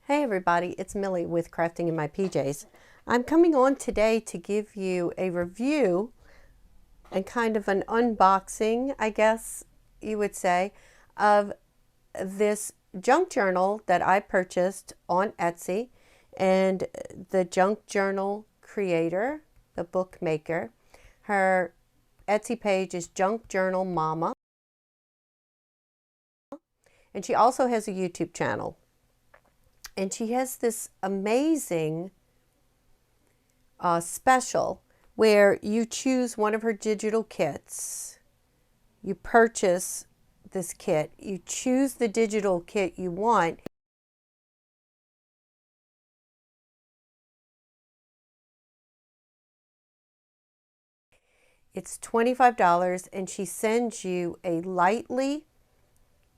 Hey everybody, it's Millie with Crafting in My PJs. I'm coming on today to give you a review and kind of an unboxing, I guess you would say, of this junk journal that I purchased on Etsy. And the junk journal creator, the bookmaker, her Etsy page is Junk Journal Mama. And she also has a YouTube channel. And she has this amazing special where you choose one of her digital kits. You purchase this kit. You choose the digital kit you want. It's $25 and she sends you a lightly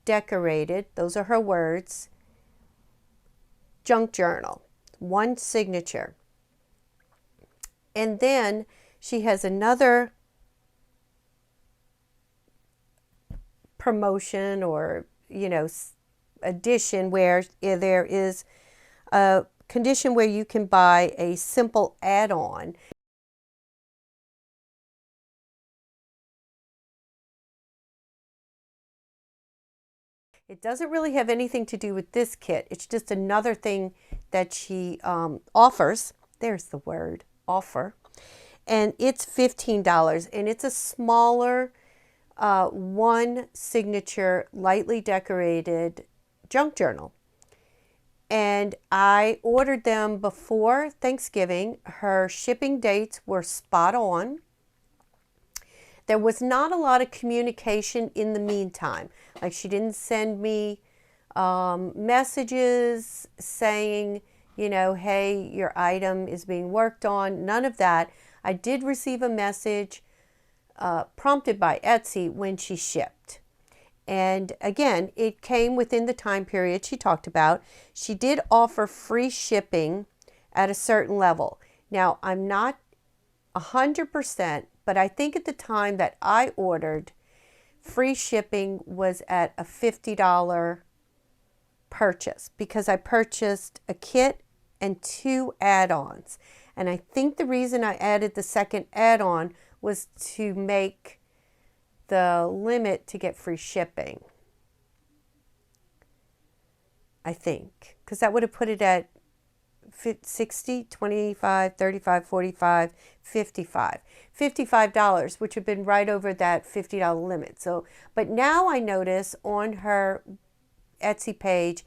decorated, those are her words, junk journal, one signature. And then she has another promotion or, addition where there is a condition where you can buy a simple add-on. It doesn't really have anything to do with this kit. It's just another thing that she offers. There's the word, offer. And it's $15 and it's a smaller one signature lightly decorated junk journal. And I ordered them before Thanksgiving. Her shipping dates were spot on. There was not a lot of communication in the meantime. Like she didn't send me messages saying, hey, your item is being worked on. None of that. I did receive a message prompted by Etsy when she shipped. And again, it came within the time period she talked about. She did offer free shipping at a certain level. Now, I'm not 100%, but I think at the time that I ordered, free shipping was at a $50 purchase because I purchased a kit and 2 add-ons. And I think the reason I added the second add-on was to make the limit to get free shipping. I think, because that would have put it at 60, 25, 35, 45, 55. $55, which would have been right over that $50 limit. So, but now I notice on her Etsy page,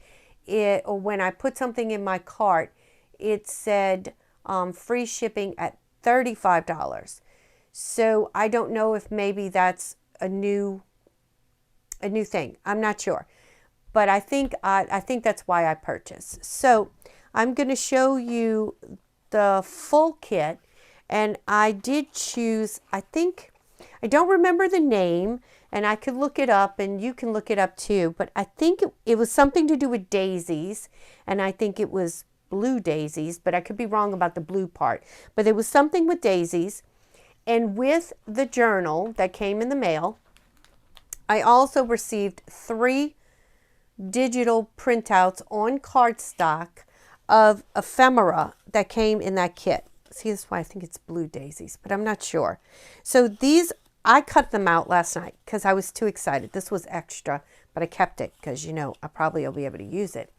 or when I put something in my cart, it said free shipping at $35. So I don't know if maybe that's a new thing. I'm not sure, but I think that's why I purchased. So I'm going to show you the full kit, and I did choose. I don't remember the name, and I could look it up, and you can look it up too. But I think it was something to do with daisies, and I think it was blue daisies, but I could be wrong about the blue part. But there was something with daisies. And with the journal that came in the mail, I also received 3 digital printouts on cardstock of ephemera that came in that kit. See, that's why I think it's blue daisies, but I'm not sure. So these, I cut them out last night because I was too excited. This was extra, but I kept it because, I probably will be able to use it.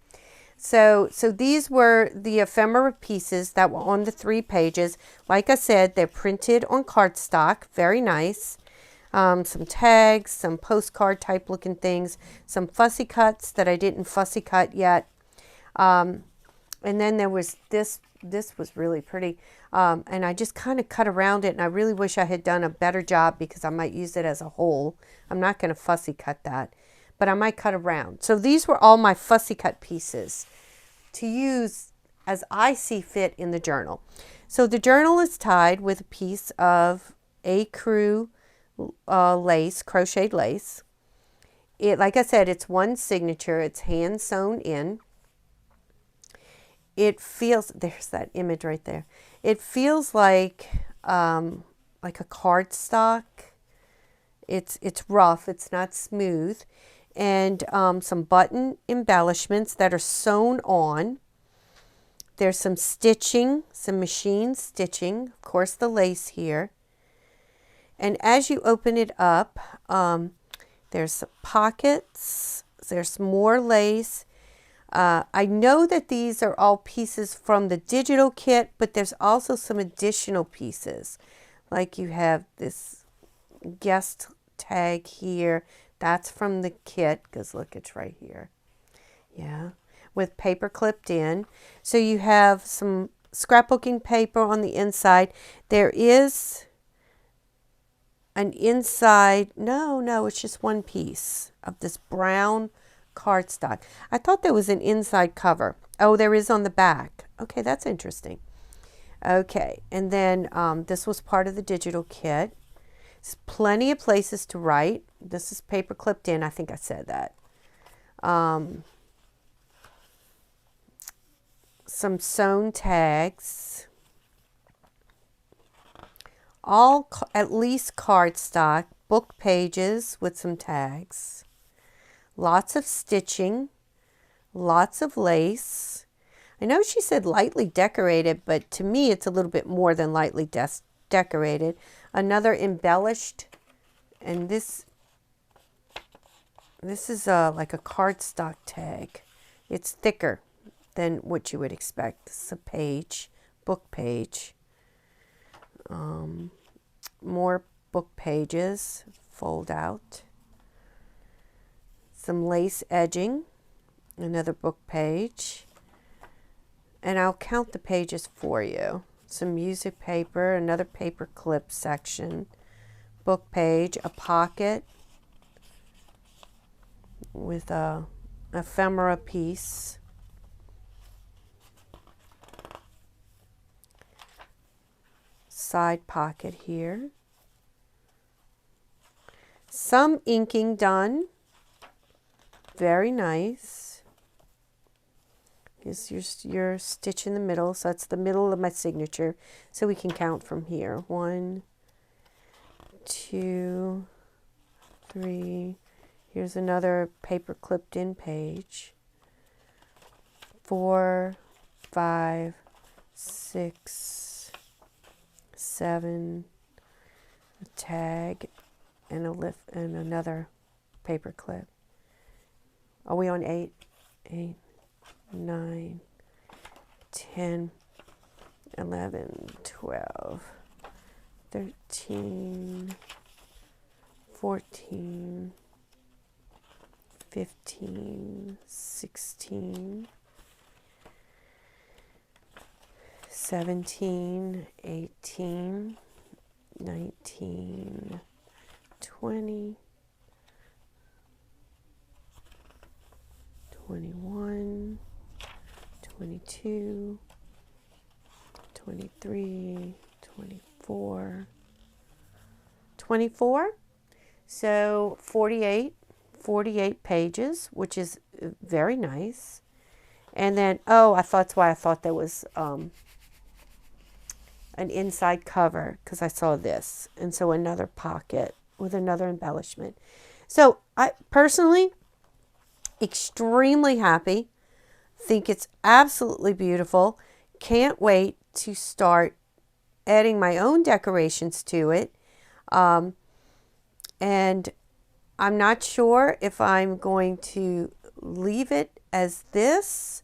So these were the ephemera pieces that were on the 3 pages. Like I said, they're printed on cardstock. Very nice. Some tags, some postcard type looking things, some fussy cuts that I didn't fussy cut yet. And then there was this was really pretty. And I just kind of cut around it, and I really wish I had done a better job because I might use it as a whole. I'm not going to fussy cut that, but I might cut around. So these were all my fussy cut pieces to use as I see fit in the journal. So the journal is tied with a piece of ecru lace, crocheted lace. Like I said, it's one signature. It's hand sewn in. It feels, there's that image right there. It feels like a cardstock. It's rough. It's not smooth. And some button embellishments that are sewn on. There's some stitching, some machine stitching, of course the lace here. And as you open it up, there's some pockets, there's more lace. I know that these are all pieces from the digital kit, but there's also some additional pieces. Like you have this guest tag here. That's from the kit, because look, it's right here. Yeah, with paper clipped in. So you have some scrapbooking paper on the inside. There is an inside, no, it's just one piece of this brown cardstock. I thought there was an inside cover. Oh, there is on the back. Okay, that's interesting. Okay, and then this was part of the digital kit. There's plenty of places to write. This is paper clipped in. I think I said that. Some sewn tags. All at least cardstock. Book pages with some tags. Lots of stitching. Lots of lace. I know she said lightly decorated, but to me it's a little bit more than lightly decorated. Another embellished, and this is like a cardstock tag. It's thicker than what you would expect. This is a page, book page. More book pages, fold out. Some lace edging, another book page. And I'll count the pages for you. Some music paper, another paper clip section, book page, a pocket with a ephemera piece, side pocket here, some inking done, very nice. Is your stitch in the middle, so that's the middle of my signature, so we can count from here. 1, 2, 3. Here's another paper clipped in page. 4, 5, 6, 7. A tag and a lift and another paper clip. Are we on 8? 8. 9, 10, 11, 12, 13, 14, 15, 16, 17, 18, 19, 20, 21, 22, 23, 24, 24. So 48 pages, which is very nice. And then, oh, that's why I thought there was an inside cover, because I saw this. And so another pocket with another embellishment. So I personally, extremely happy. Think it's absolutely beautiful. Can't wait to start adding my own decorations to it. And I'm not sure if I'm going to leave it as this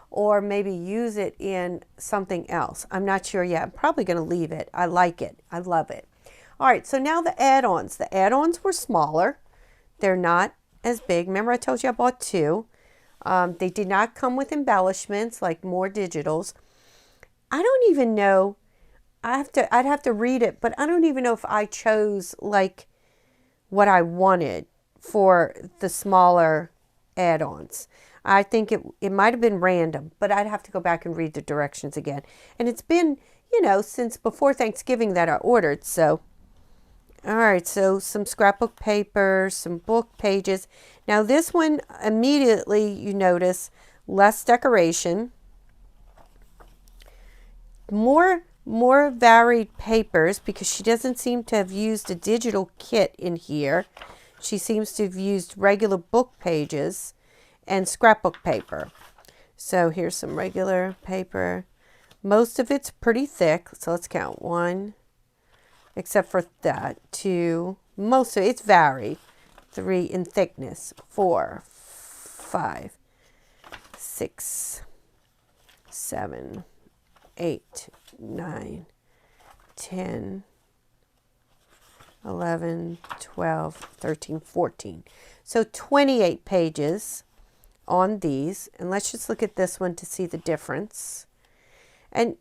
or maybe use it in something else. I'm not sure yet. I'm probably going to leave it. I like it. I love it. All right, so now the add-ons. The add-ons were smaller. They're not as big. Remember I told you I bought 2. They did not come with embellishments like more digitals. I don't even know. I'd have to read it, but I don't even know if I chose like what I wanted for the smaller add-ons. I think it might have been random, but I'd have to go back and read the directions again. And it's been, since before Thanksgiving that I ordered. So, all right, so some scrapbook paper, some book pages. Now this one, immediately you notice less decoration, more varied papers, because she doesn't seem to have used a digital kit in here. She seems to have used regular book pages and scrapbook paper. So here's some regular paper. Most of it's pretty thick, so let's count. 1, except for that, 2, most of it's varied. 3 in thickness, 4, 5, 6, 7, 8, 9, 10, 11, 12, 13, 14. So 28 pages on these. And let's just look at this one to see the difference. And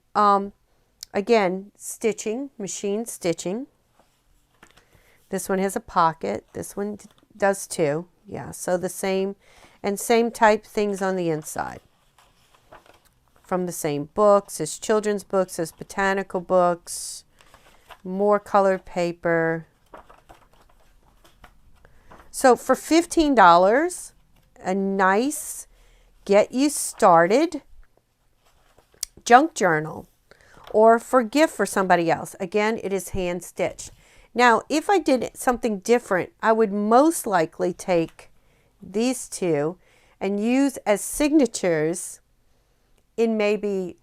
again, stitching, machine stitching. This one has a pocket. This one does too. Yeah, so the same, and same type things on the inside. From the same books, as children's books, as botanical books, more colored paper. So for $15, a nice get you started junk journal, or for gift for somebody else. Again, it is hand stitched. Now, if I did something different, I would most likely take these two and use as signatures in maybe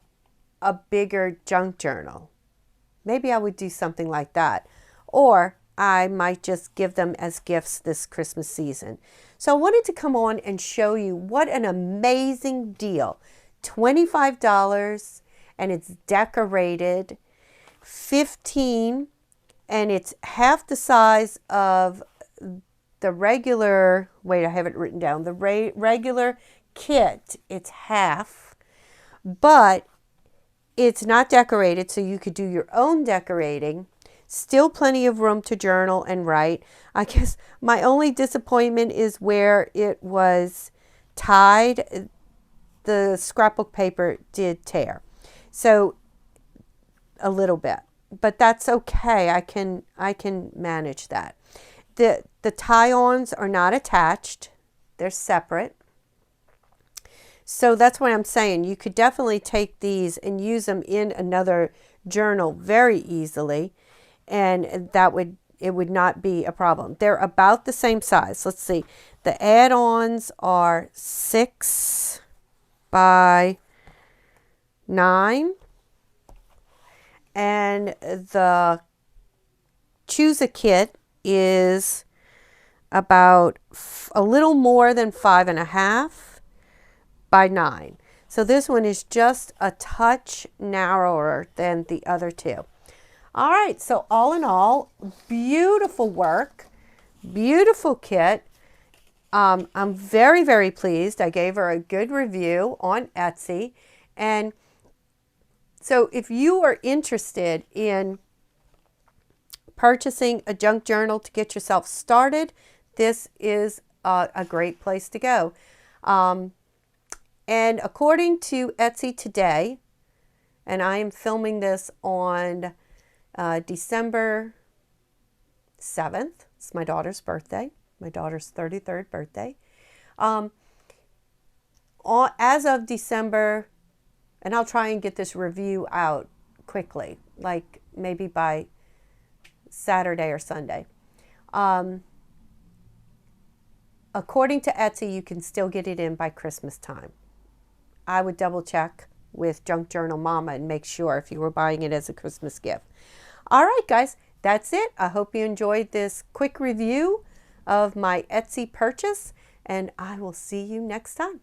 a bigger junk journal. Maybe I would do something like that. Or I might just give them as gifts this Christmas season. So I wanted to come on and show you what an amazing deal. $25, and it's decorated. 15, and it's half the size of the regular, wait, I have it written down. The regular kit, it's half, but it's not decorated, so you could do your own decorating. Still plenty of room to journal and write. I guess my only disappointment is where it was tied. The scrapbook paper did tear. So a little bit, but that's okay. I can manage that. The tie-ons are not attached. They're separate. So that's what I'm saying. You could definitely take these and use them in another journal very easily, and it would not be a problem. They're about the same size. Let's see. The add-ons are 6 by 9, and the Choose a Kit is about a little more than 5.5 by 9. So this one is just a touch narrower than the other two. All right, so all in all, beautiful work, beautiful kit. I'm very, very pleased. I gave her a good review on Etsy. And so if you are interested in purchasing a junk journal to get yourself started, this is a great place to go. And according to Etsy today, and I am filming this on December 7th, it's my daughter's birthday. My daughter's 33rd birthday. As of December, and I'll try and get this review out quickly, like maybe by Saturday or Sunday. According to Etsy, you can still get it in by Christmas time. I would double check with Junk Journal Mama and make sure if you were buying it as a Christmas gift. All right, guys, that's it. I hope you enjoyed this quick review of my Etsy purchase, and I will see you next time.